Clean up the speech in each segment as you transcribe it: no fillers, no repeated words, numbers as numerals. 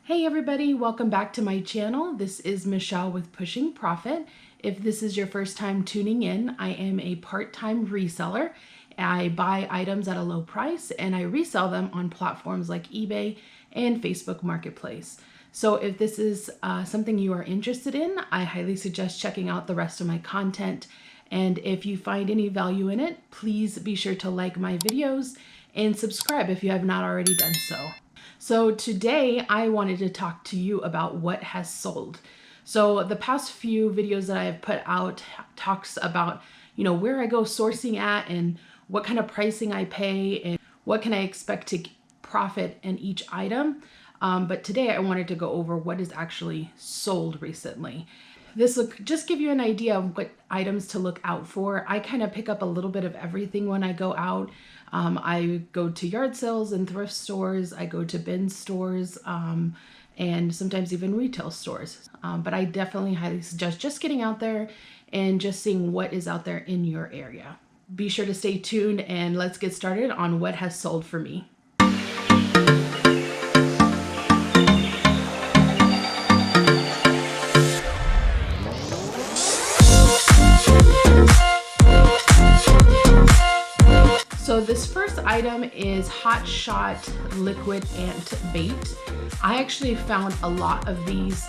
Hey everybody, welcome back to my channel. This is Michelle with Pushing Profit. If this is your first time tuning in, I am a part-time reseller. I buy items at a low price and I resell them on platforms like eBay and Facebook Marketplace. So if this is something you are interested in, I highly suggest checking out the rest of my content. And if you find any value in it, please be sure to like my videos and subscribe if you have not already done so. So today I wanted to talk to you about what has sold. So the past few videos that I have put out talks about, where I go sourcing at and what kind of pricing I pay and what can I expect to profit in each item. But today I wanted to go over what is actually sold recently. This will just give you an idea of what items to look out for. I kind of pick up a little bit of everything when I go out. I go to yard sales and thrift stores. I go to bin stores and sometimes even retail stores. But I definitely highly suggest just getting out there and just seeing what is out there in your area. Be sure to stay tuned and let's get started on what has sold for me. So this first item is Hot Shot Liquid Ant Bait. I actually found a lot of these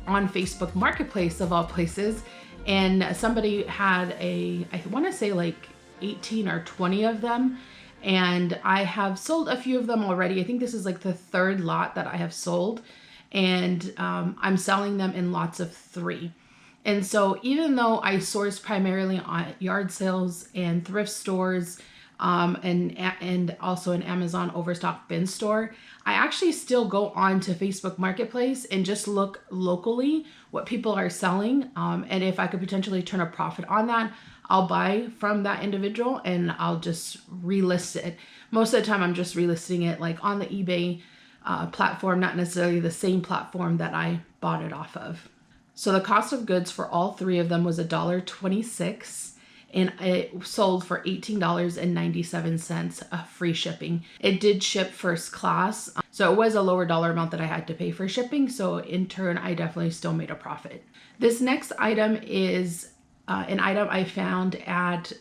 on Facebook Marketplace of all places, and somebody had I want to say like 18 or 20 of them, and I have sold a few of them already. I think this is like the third lot that I have sold, and I'm selling them in lots of 3. And so even though I source primarily on yard sales and thrift stores, and also an Amazon Overstock bin store, I actually still go on to Facebook Marketplace and just look locally what people are selling. And if I could potentially turn a profit on that, I'll buy from that individual and I'll just relist it. Most of the time I'm just relisting it like on the eBay platform, not necessarily the same platform that I bought it off of. So the cost of goods for all 3 of them was $1.26. And it sold for $18.97 free shipping. It did ship first class, so it was a lower dollar amount that I had to pay for shipping. So in turn, I definitely still made a profit. This next item is an item I found at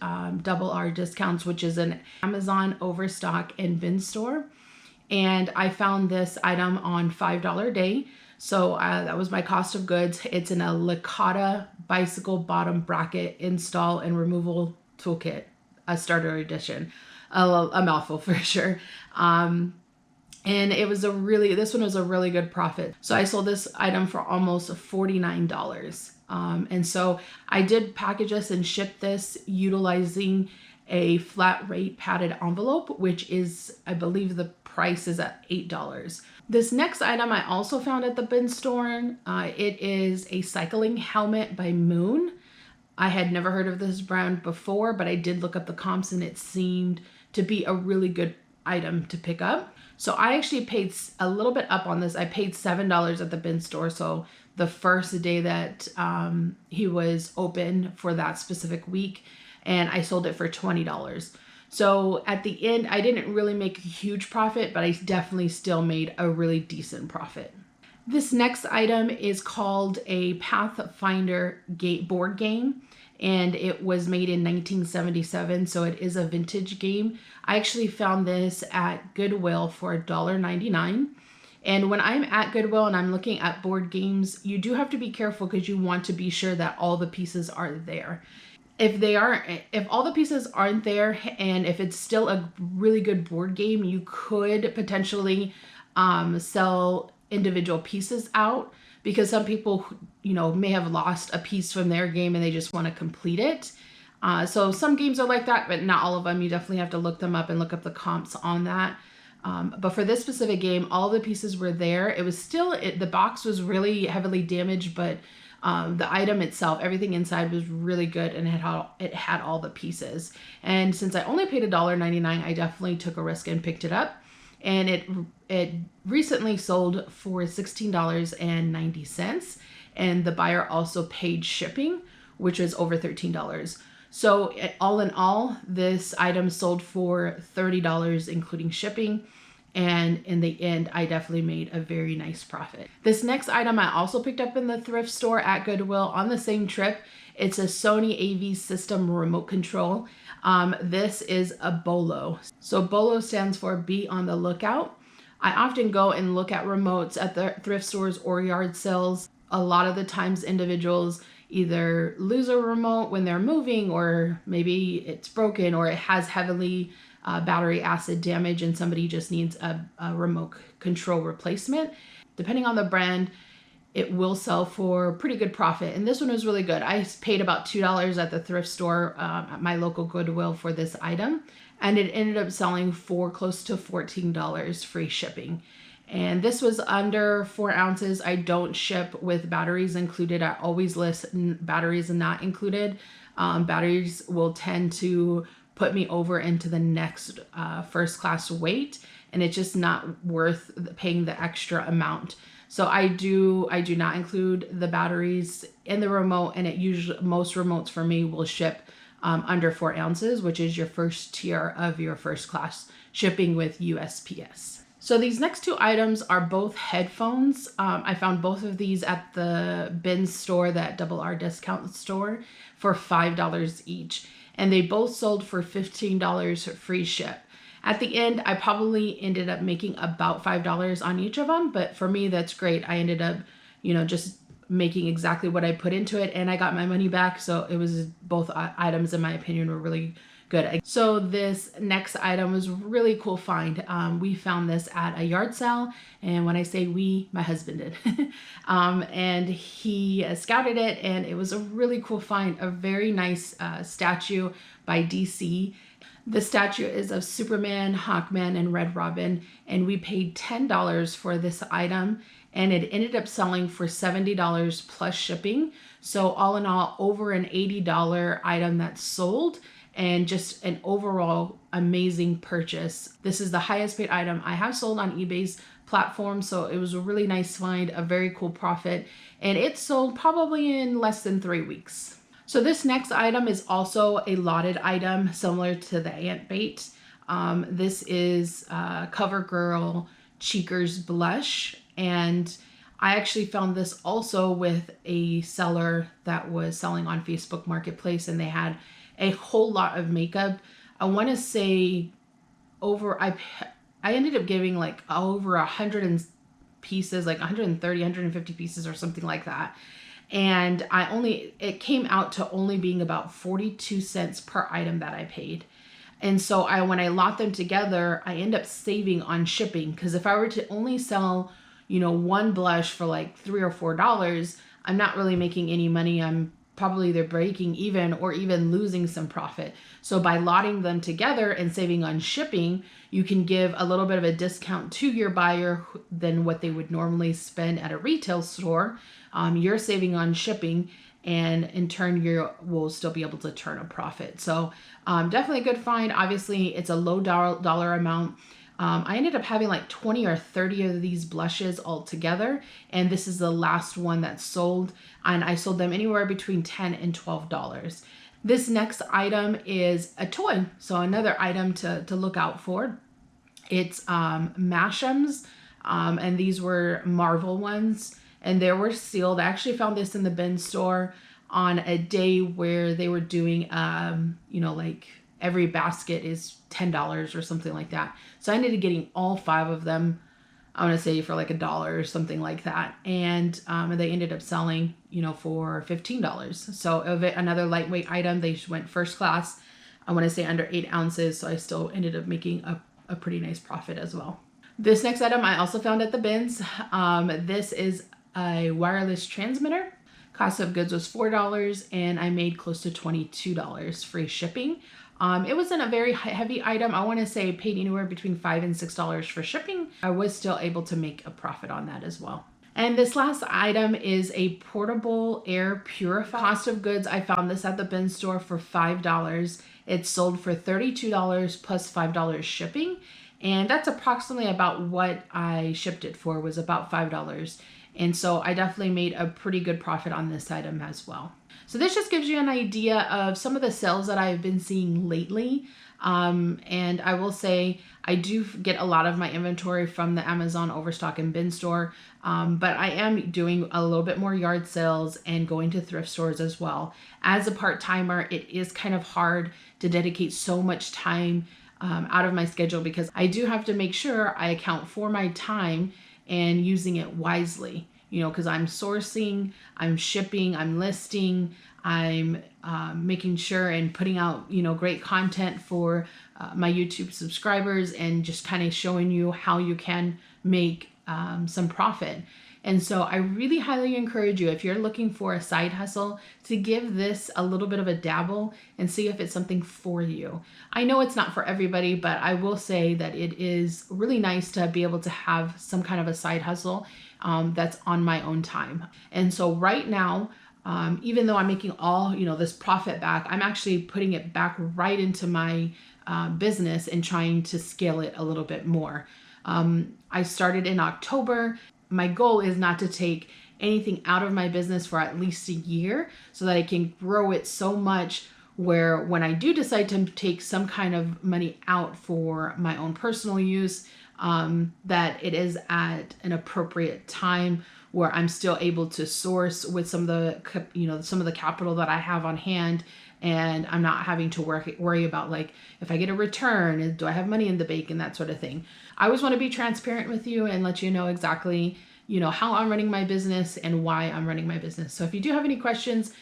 Double R Discounts, which is an Amazon Overstock and bin store. And I found this item on $5 a day. So that was my cost of goods. It's in a Licata bicycle bottom bracket install and removal toolkit, a starter edition, a mouthful for sure. And it was this one was a really good profit. So I sold this item for almost $49. And so I did package this and ship this utilizing a flat rate padded envelope, which is, I believe the price is at $8. This next item I also found at the bin store. It is a cycling helmet by Moon. I had never heard of this brand before, but I did look up the comps and it seemed to be a really good item to pick up. So I actually paid a little bit up on this. I paid $7 at the bin store. So the first day that he was open for that specific week, and I sold it for $20. So at the end, I didn't really make a huge profit, but I definitely still made a really decent profit. This next item is called a Pathfinder board game, and it was made in 1977, so it is a vintage game. I actually found this at Goodwill for $1.99. And when I'm at Goodwill and I'm looking at board games, you do have to be careful because you want to be sure that all the pieces are there. If all the pieces aren't there and if it's still a really good board game, you could potentially sell individual pieces out, because some people, may have lost a piece from their game and they just want to complete it. So some games are like that, but not all of them. You definitely have to look them up and look up the comps on that. But for this specific game, all the pieces were there. It was still, the box was really heavily damaged, but the item itself, everything inside was really good and it had all the pieces. And since I only paid $1.99, I definitely took a risk and picked it up. And it recently sold for $16.90. And the buyer also paid shipping, which was over $13. So all in all, this item sold for $30, including shipping. And in the end, I definitely made a very nice profit. This next item I also picked up in the thrift store at Goodwill on the same trip. It's a Sony AV system remote control. This is a BOLO. So BOLO stands for Be on the Lookout. I often go and look at remotes at the thrift stores or yard sales. A lot of the times individuals either lose a remote when they're moving, or maybe it's broken, or it has heavily battery acid damage and somebody just needs a remote control replacement. Depending on the brand, it will sell for pretty good profit. And this one was really good. I paid about $2 at the thrift store at my local Goodwill for this item. And it ended up selling for close to $14 free shipping. And this was under 4 ounces. I don't ship with batteries included. I always list batteries not included. Batteries will tend to put me over into the next first class weight, and it's just not worth paying the extra amount. So I do not include the batteries in the remote, and it usually, most remotes for me will ship under 4 ounces, which is your first tier of your first class shipping with USPS. So these next 2 items are both headphones. I found both of these at the Bin store, that Double R discount store, for $5 each. And they both sold for $15 free ship. At the end, I probably ended up making about $5 on each of them, but for me, that's great. I ended up, just making exactly what I put into it, and I got my money back. So it was, both items, in my opinion, were really good. So this next item was really cool find. We found this at a yard sale, and when I say we, my husband did. And he scouted it, and it was a really cool find, a very nice statue by DC. The statue is of Superman, Hawkman, and Red Robin, and we paid $10 for this item, and it ended up selling for $70 plus shipping. So all in all, over an $80 item that sold, and just an overall amazing purchase. This is the highest paid item I have sold on eBay's platform, so it was a really nice find, a very cool profit, and it sold probably in less than 3 weeks. So this next item is also a lotted item, similar to the ant bait. This is CoverGirl Cheekers Blush, and I actually found this also with a seller that was selling on Facebook Marketplace, and they had a whole lot of makeup. I want to say I ended up giving like over 100 pieces, like 130, 150 pieces or something like that. And it came out to only being about 42 cents per item that I paid. And so when I lot them together, I end up saving on shipping, because if I were to only sell, one blush for like $3 or $4, I'm not really making any money. I'm probably either breaking even or even losing some profit. So by lotting them together and saving on shipping, you can give a little bit of a discount to your buyer than what they would normally spend at a retail store. You're saving on shipping, and in turn, you will still be able to turn a profit. So definitely a good find. Obviously, it's a low dollar amount. I ended up having like 20 or 30 of these blushes all together, and this is the last one that sold, and I sold them anywhere between $10 and $12. This next item is a toy, so another item to look out for. It's Mash'ems, and these were Marvel ones, and they were sealed. I actually found this in the Bin store on a day where they were doing, like every basket is $10 or something like that. So I ended up getting all 5 of them, I want to say for like $1 or something like that. And they ended up selling, for $15. So another lightweight item. They went first class, I want to say under 8 ounces. So I still ended up making a pretty nice profit as well. This next item I also found at the bins. This is a wireless transmitter. Cost of goods was $4, and I made close to $22 free shipping. It wasn't a very heavy item. I want to say I paid anywhere between $5 and $6 for shipping. I was still able to make a profit on that as well. And this last item is a portable air purifier. Cost of goods, I found this at the Bin store for $5. It sold for $32 plus $5 shipping. And that's approximately about what I shipped it for, was about $5. And so I definitely made a pretty good profit on this item as well. So this just gives you an idea of some of the sales that I've been seeing lately. And I will say I do get a lot of my inventory from the Amazon Overstock and Bin store, but I am doing a little bit more yard sales and going to thrift stores as well. As a part-timer, it is kind of hard to dedicate so much time out of my schedule because I do have to make sure I account for my time and using it wisely, you know, because I'm sourcing, I'm shipping, I'm listing, I'm making sure and putting out, you know, great content for my YouTube subscribers and just kind of showing you how you can make some profit. And so I really highly encourage you, if you're looking for a side hustle, to give this a little bit of a dabble and see if it's something for you. I know it's not for everybody, but I will say that it is really nice to be able to have some kind of a side hustle that's on my own time. And so right now, even though I'm making all, you know, this profit back, I'm actually putting it back right into my business and trying to scale it a little bit more. I started in October. My goal is not to take anything out of my business for at least a year so that I can grow it so much where when I do decide to take some kind of money out for my own personal use, that it is at an appropriate time where I'm still able to source with some of the, you know, some of the capital that I have on hand, and I'm not having to worry about, like, if I get a return, do I have money in the bank and that sort of thing. I always want to be transparent with you and let you know exactly, you know, how I'm running my business and why I'm running my business. So if you do have any questions,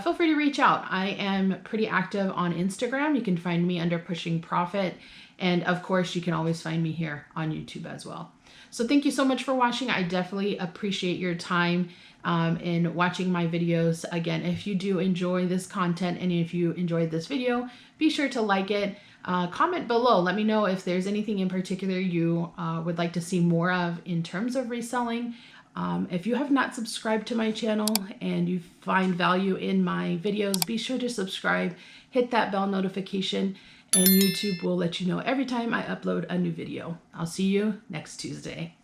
feel free to reach out. I am pretty active on Instagram. You can find me under Pushing Profit. And of course, you can always find me here on YouTube as well. So thank you so much for watching. I definitely appreciate your time in watching my videos. Again, if you do enjoy this content and if you enjoyed this video, be sure to like it. Comment below. Let me know if there's anything in particular you would like to see more of in terms of reselling. If you have not subscribed to my channel and you find value in my videos, be sure to subscribe, hit that bell notification, and YouTube will let you know every time I upload a new video. I'll see you next Tuesday.